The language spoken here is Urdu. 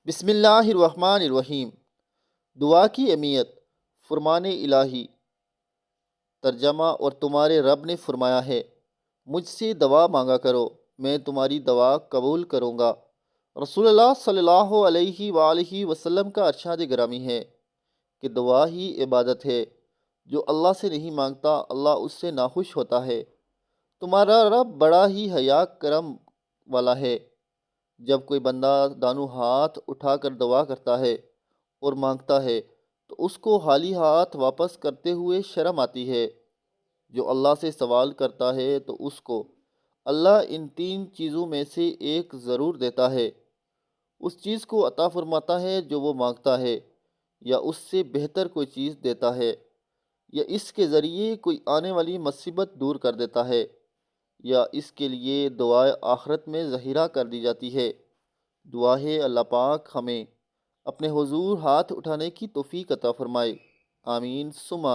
بسم اللہ الرحمن الرحیم۔ دعا کی اہمیت۔ فرمان الہی۔ ترجمہ، اور تمہارے رب نے فرمایا ہے، مجھ سے دعا مانگا کرو، میں تمہاری دعا قبول کروں گا۔ رسول اللہ صلی اللہ علیہ وآلہ وسلم کا ارشاد گرامی ہے کہ دعا ہی عبادت ہے، جو اللہ سے نہیں مانگتا اللہ اس سے ناخوش ہوتا ہے۔ تمہارا رب بڑا ہی حیا کرم والا ہے۔ جب کوئی بندہ دانو ہاتھ اٹھا کر دعا کرتا ہے اور مانگتا ہے تو اس کو خالی ہاتھ واپس کرتے ہوئے شرم آتی ہے۔ جو اللہ سے سوال کرتا ہے تو اس کو اللہ ان 3 چیزوں میں سے ایک ضرور دیتا ہے۔ اس چیز کو عطا فرماتا ہے جو وہ مانگتا ہے، یا اس سے بہتر کوئی چیز دیتا ہے، یا اس کے ذریعے کوئی آنے والی مصیبت دور کر دیتا ہے، یا اس کے لیے دعائے آخرت میں ذخیرہ کر دی جاتی ہے۔ دعا ہے اللہ پاک ہمیں اپنے حضور ہاتھ اٹھانے کی توفیق عطا فرمائے۔ آمین ثم